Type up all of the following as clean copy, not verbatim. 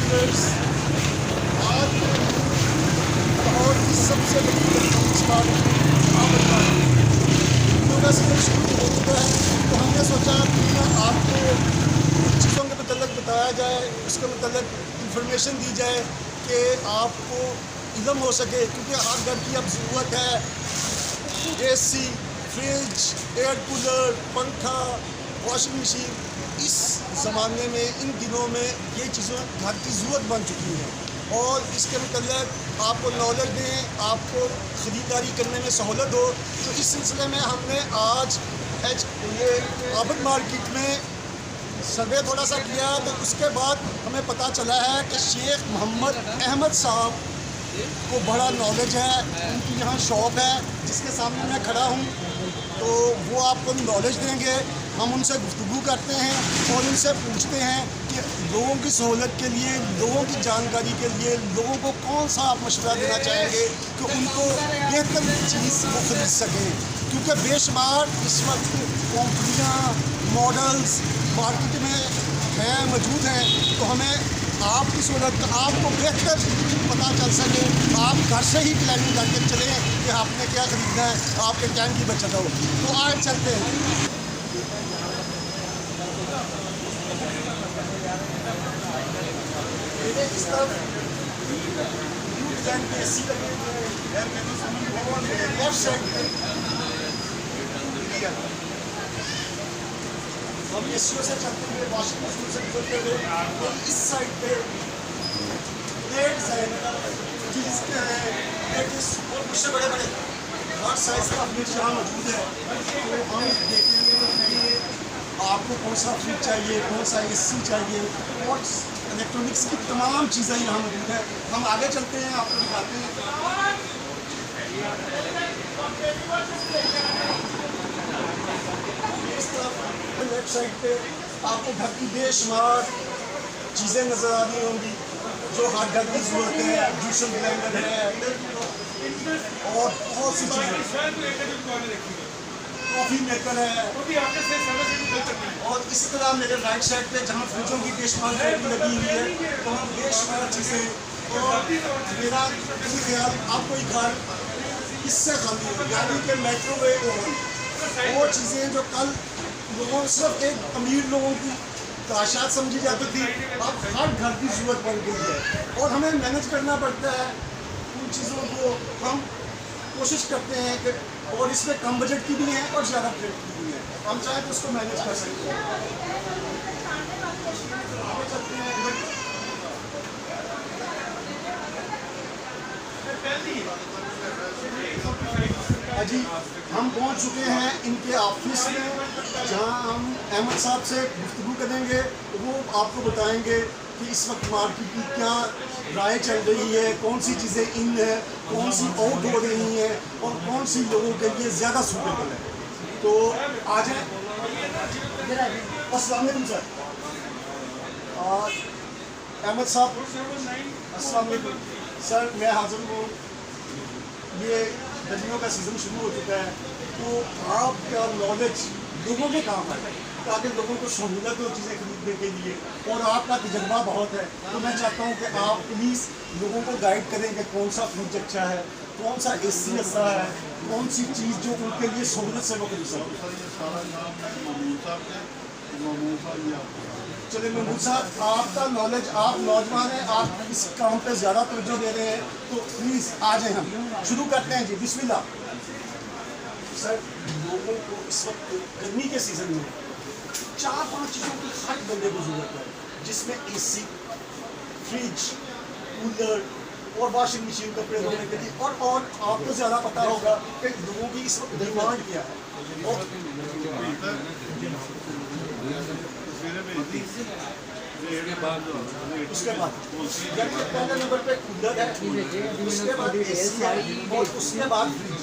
Viewers, आज लाहौर की सबसे बड़ी इलेक्ट्रॉनिक्स पार्टी का सफर शुरू हो चुका है। तो हमने सोचा कि आपको चीज़ों के मतलब बताया जाए, उसके मतलब इंफॉर्मेशन दी जाए कि आपको इल्म हो सके, क्योंकि हर घर की अब ज़रूरत है AC, फ्रिज, एयर कूलर, पंखा, वॉशिंग मशीन। इस ज़माने में, इन दिनों में ये चीज़ों घर की ज़रूरत बन चुकी है और इसके मतलब आपको नॉलेज दें, आपको ख़रीदारी करने में सहूलत हो। तो इस सिलसिले में हमने आज ये आबद मार्केट में सर्वे थोड़ा सा किया, तो उसके बाद हमें पता चला है कि शेख मोहम्मद अहमद साहब को बड़ा नॉलेज है। उनकी यहाँ शॉप है जिसके सामने मैं खड़ा हूँ, तो वो आपको नॉलेज देंगे। हम उनसे गुफ्तगू करते हैं और उनसे पूछते हैं कि लोगों की सहूलत के लिए, लोगों की जानकारी के लिए लोगों को कौन सा आप मशवरा देना चाहेंगे कि उनको बेहतर चीज़ वो खरीद सकें, क्योंकि बेशुमार इस वक्त कंपनियाँ, मॉडल्स मार्केट में हैं, मौजूद हैं। तो हमें आपकी सहूलत का, आपको बेहतर पता चल सके, आप घर से ही प्लानिंग करके चलें कि आपने क्या ख़रीदना है, आपके टाइम की बचत हो। तो आज चलते हैं। इस तरफ AC लगे हुए हैं, लेफ्ट साइड पे हम एसियों से चलते हुए, वॉशिंग मशीन से गुजरते हुए, और इस साइड पे प्लेट्स हैं, जिसके प्लेट्स और उससे बड़े बड़े हर साइज का फ्रिज यहाँ मौजूद है। तो हम देखेंगे कि आपको कौन सा फ्रिज चाहिए, कौन सा AC चाहिए, और इलेक्ट्रॉनिक्स की तमाम चीज़ें यहाँ मौजूद है। हम आगे चलते हैं, आपको दिखाते हैं। इस तरफ लेफ्ट साइड पे आपको घर की बेशुमार चीज़ें नज़र आ रही होंगी जो हर घर की ज़रूरत है। जूसर ब्लेंडर है और बहुत सी चीज़ें, कॉफ़ी मेकर है। और इस तरह मेरे राइट साइड पे जहाँ फ्रिजों की बेशुमार वैरायटी लगी हुई है, तो हम बेशुमार चीज़ें, और मेरा ख्याल आप कोई घर इससे खाली है, यानी कि माइक्रोवेव ओवन, वो चीज़ें जो कल लोगों, सिर्फ एक अमीर लोगों की ताशात समझी जाती थी, अब हर घर की ज़रूरत बन गई है। और हमें मैनेज करना पड़ता है उन चीज़ों को। हम कोशिश करते हैं कि, और इसमें कम बजट की भी है और ज़्यादा बजट की भी है, हम चाहें तो उसको मैनेज कर सकते हैं। आगे चलते हैं। जी, हम पहुंच चुके हैं इनके ऑफिस में, जहां हम अहमद साहब से गुफ्तगू करेंगे। वो आपको बताएंगे कि इस वक्त मार्केट की क्या राय चल रही है, कौन सी चीज़ें इन है, कौन सी आउट हो रही हैं, और कौन सी लोगों के लिए ज़्यादा सूटेबल है। तो आ जाए। अस्सलाम वालेकुम सर। अहमद साहब, अस्सलाम वालेकुम सर। मैं हाजिर हूँ, ये गर्मियों का सीज़न शुरू हो चुका है, तो आपका नॉलेज लोगों के काम है ताकि लोगों को सहूलत हो चीज़ें खरीदने के लिए, और आपका तजर्बा बहुत है। तो मैं चाहता हूँ कि आप प्लीज़ लोगों को गाइड करें कि कौन सा फ्रिज अच्छा है, कौन सा AC अच्छा है, कौन सी चीज़ जो उनके लिए सहूलत से वो खरीद सकें। चलिए महमूद साहब, आपका नॉलेज, आप नौजवान हैं, आप इस काम पे ज़्यादा तवज्जो दे रहे हैं, तो प्लीज़ आ जाए, हम शुरू करते हैं जी। बिस्मिल्लाह। सर, लोगों को इस वक्त गर्मी के सीज़न में 4-5 चीज़ों की हर बंदे को ज़रूरत है, जिसमें AC, फ्रिज, कूलर और वॉशिंग मशीन, कपड़े धोने के लिए, और आपको ज़्यादा पता होगा कि लोगों की इस वक्त डिमांड क्या है। उसके बाद पहले नंबर पे कूलर है, उसके बाद AC है, और उसके बाद फ्रिज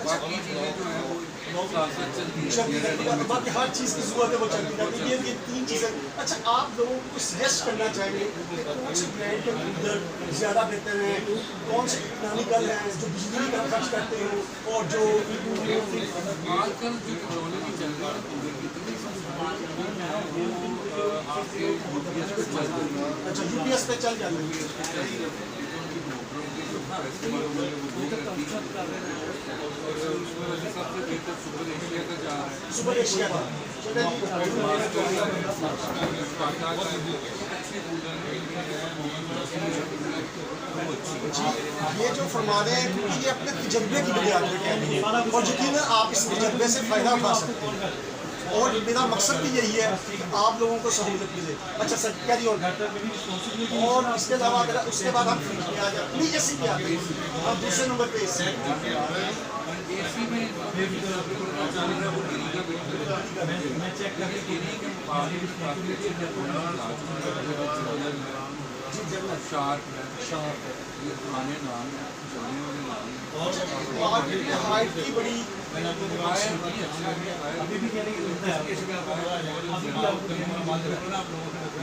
बाकी चीज़ें जो है वो चलती रहती है, बाकी हर चीज़ की ज़रूरत है वो चलती रहती है। ये 3 चीज़ें। अच्छा, आप लोगों को सजेस्ट करना चाहेंगे कि कौन से ब्रांड के कूलर ज़्यादा बेहतर हैं, कौन से इकोनॉमिकल हैं, जो बिजली का खर्च करते हो और जो आजकल जो टेक्नोलॉजी चल रही है कूलर की इतनी वो आपके यूपीएस पे चल रही है। अच्छा यूपीएस पे चल जाते हैं। सुपर एशिया का ये जो फरमा रहे हैं क्योंकि ये अपने तजर्बे की बुनियाद पर कह रहे हैं और यकीनन आप इस तजर्बे से फ़ायदा उठा सकते हैं और मेरा मकसद भी यही है कि आप लोगों को सहूलत मिले। अच्छा सर कैरी ऑन। और इसके अलावा अगर उसके बाद हम फ्रिज पे आ जाते नहीं एसी पे आते हैं, हम दूसरे नंबर पे एसी एसी में शार्प ये पुराने नाम है, चलने वाले नाम है और हाइट की बड़ी अभी भी कह रही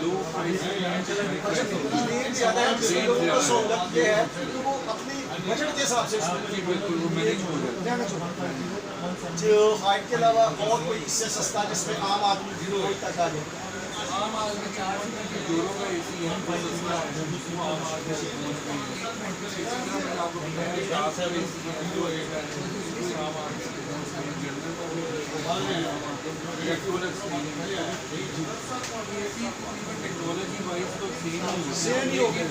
लो प्राइस रेट ज़्यादा है, जिससे लोगों को सहूलत ये है कि वो अपनी बजट के हिसाब से बिल्कुल वो मैनेज हो जाता है। जो हाइट के अलावा और कोई इससे सस्ता जिसमें आम आदमी 0 तक आ जाए। आम आदमी जोरों का एसी यहीं पर सस्ता है। आम आदमी आपको टेक्नोलॉजी वाइज तो सेम ही हो गया।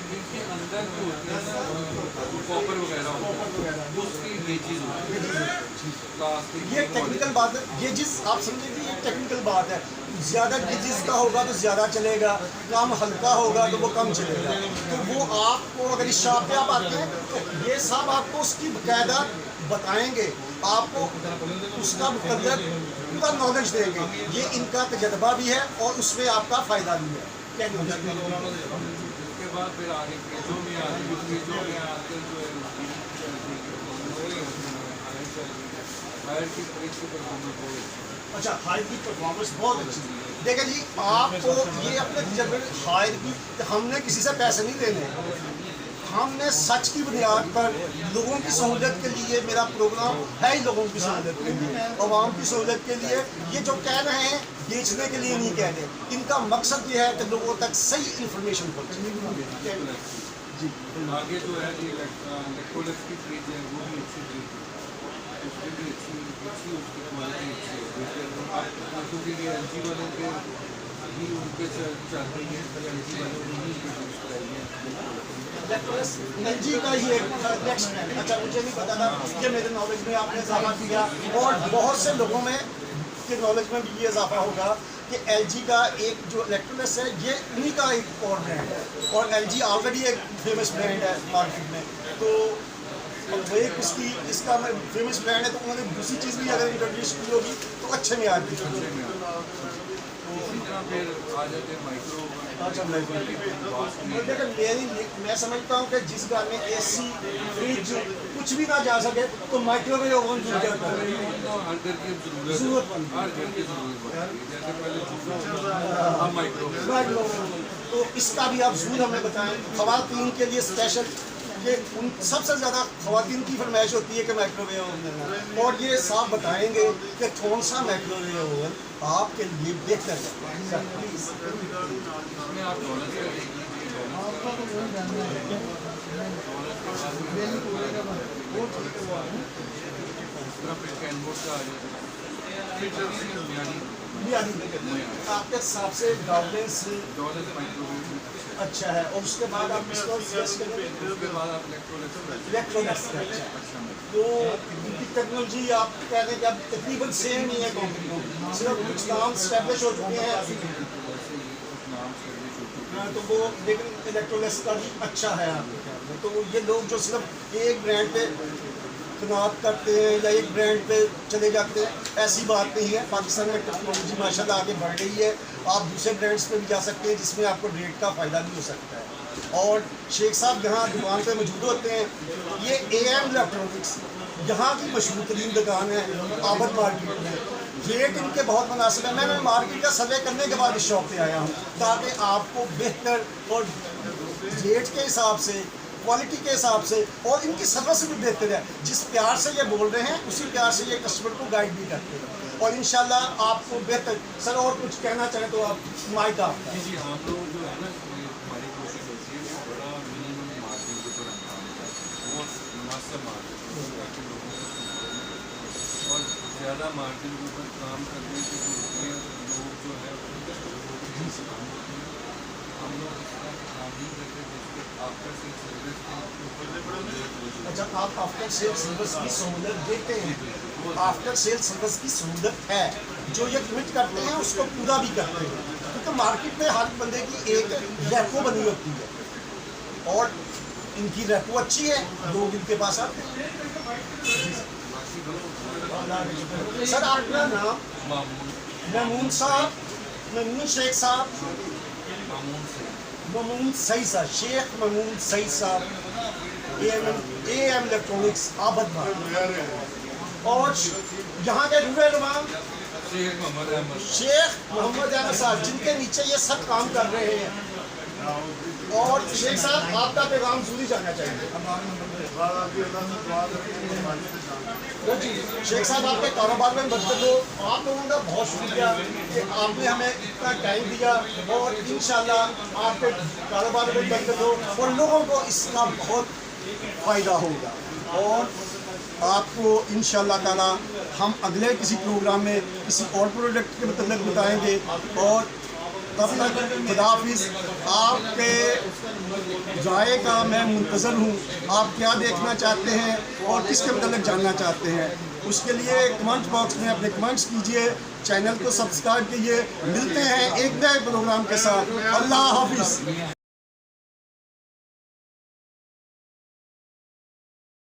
इसके अंदर जो होते हैं ना कॉपर वगैरह होता है उसकी गेजेस होती है। ये टेक्निकल बात है, ये जिस आप समझे कि ये टेक्निकल बात है। ज़्यादा गिजिस का होगा तो ज़्यादा चलेगा, कम हल्का होगा तो वो कम चलेगा। तो वो आपको अगर इस शॉप पे आप आते हैं तो ये सब आपको उसकी बाकायदा बताएंगे, आपको उसका मतलब पूरा नॉलेज देंगे। ये इनका तजर्बा भी है और उसमें आपका फ़ायदा भी है। उसके बाद फिर आगे फ्रिजों में फ्रिजों में आजकल जो हायर की फ्रिज की परफॉर्मेंस बहुत अच्छी। अच्छा हाई की परफॉर्मेंस बहुत अच्छी है। देखिए जी आपको ये अपने तजर्बे हायर की हमने किसी से पैसे नहीं लेने, हमने सच की बुनियाद पर लोगों की सहूलत के लिए मेरा प्रोग्राम है ही लोगों की सहूलत के लिए, आवाम की सहूलत के लिए। ये जो कह रहे हैं बेचने के लिए नहीं कह रहे, इनका मकसद ये है कि लोगों तक सही इंफॉर्मेशन पहुँचे। जी आगे जो है इलेक्ट्रोलिक्स की फ्रिज है वो भी अच्छी फ्रिज है, उसकी भी अच्छी उसकी क्वालिटी अच्छी है क्योंकि ये LG वालों के भी उनके चलते हैं LG वालों ने ही प्रोड्यूस कराई है। LG का ही एक नेक्स्ट है। अच्छा मुझे नहीं पता था, ये मेरे नॉलेज में आपने इजाफा किया और बहुत से लोगों में के नॉलेज में भी ये इजाफा होगा कि LG का एक जो इलेक्ट्रोनिक्स है ये उन्हीं का एक और ब्रांड है और LG ऑलरेडी एक फेमस ब्रांड है मार्केट में। तो वो एक इसका फेमस ब्रांड है तो उन्होंने दूसरी चीज़ भी अगर इंट्रोड्यूस की होगी तो अच्छे में आती है। फिर आ जाते हैं माइक्रो। अच्छा मैं समझता हूँ कि जिस घर में AC फ्रिज कुछ भी ना जा सके तो माइक्रोवेव ओवन जुड़ जाता है। हर घर की जरूरत हर घर की जरूरत जैसे पहले माइक्रोवेव तो इसका भी आप जरूर हमें बताएं। ख़वातीन के लिए स्पेशल कि उन सबसे ज़्यादा ख़वातीन की फरमाइश होती है कि माइक्रोवेव ओवन लेना और ये साफ बताएंगे कि कौन सा माइक्रोवेव ओवन आपके लिए बेहतर है। प्लीज़ इसमें आप डॉलर का आपके हिसाब से डॉलर्स अच्छा है और उसके बाद आप इसको उसके बाद आप इलेक्ट्रॉनिक्स तो इनकी टेक्नोलॉजी आप कह रहे हैं कि अब तकरीबन सेम ही है कंपनी को, सिर्फ कुछ नाम स्टैब्लिश हो चुके हैं तो वो लेकिन इलेक्ट्रॉनिक्स का भी अच्छा है आपके ख्याल में। तो ये लोग जो सिर्फ एक ब्रांड पे तैनात करते हैं या एक ब्रांड पे चले जाते हैं, ऐसी बात नहीं है। पाकिस्तान में टेक्नोलॉजी माशाल्लाह आगे बढ़ रही है, आप दूसरे ब्रांड्स पे भी जा सकते हैं जिसमें आपको रेट का फ़ायदा भी हो सकता है। और शेख साहब जहाँ दुकान पे मौजूद होते हैं, ये AM इलेक्ट्रॉनिक्स यहाँ की मशहूर तरीन दुकान है आबद मार्केट में। रेट इनके बहुत मुनासिब है। मैं मार्केट का सर्वे करने के बाद इस शॉप पे आया हूँ ताकि आपको बेहतर और रेट के हिसाब से, क्वालिटी के हिसाब से और इनकी सर्विस भी बेहतर है। जिस प्यार से ये बोल रहे हैं उसी प्यार से ये कस्टमर को गाइड भी करते हैं और इंशाल्लाह आपको बेहतर। सर और कुछ कहना चाहें तो आप माइक आपका। जी हम लोग जो है ना, ये हमारी कोशिश होती है कि बड़ा मिनिमम मार्जिन के ऊपर हम काम करें, बहुत मुनासिब मार्जिन ताकि लोगों को सुविधा और ज़्यादा मार्जिन के ऊपर काम करने की सूरत में लोग जो है हम लोग इसका काम नहीं करते जिसके आफ्टर सेल सर्विस के अच्छा, आप आफ्टर सेल सर्विस की सहूलत देते हैं। आफ्टर सेल सर्विस की सहूलत है, जो ये कमिट करते हैं उसको पूरा भी करते हैं, क्योंकि मार्केट में हर बंदे की एक रैपो बनी होती है और इनकी रैपो अच्छी है, लोग इनके पास आते हैं। सर आपका नाम? ममून साहब, ममून शेख साहब, ममून सही साहब, शेख ममून सही साहब, AM इलेक्ट्रॉनिक्स आबद मार्केट। और यहाँ के रूरल इमाम शेख मोहम्मद अहमद साहब, जिनके नीचे ये सब काम कर रहे हैं। और शेख साहब आपका पैगाम जरूरी जाना चाहिए। जी शेख साहब, आपके कारोबार में बरकत हो। आप लोगों का बहुत शुक्रिया कि आपने हमें इतना टाइम दिया और इंशाल्लाह आपके कारोबार में बरकत हो और लोगों को इसका बहुत फ़ायदा होगा। और आपको इंशाल्लाह ताला हम अगले किसी प्रोग्राम में किसी और प्रोडक्ट के मतलब बताएंगे। और तब तक खुदा हाफिज़। आपके राय का मैं मुंतज़र हूँ, आप क्या देखना चाहते हैं और किसके मतलब जानना चाहते हैं, उसके लिए कमेंट बॉक्स में अपने कमेंट्स कीजिए, चैनल को सब्सक्राइब कीजिए। मिलते हैं एक नए प्रोग्राम के साथ। अल्लाह हाफिज़।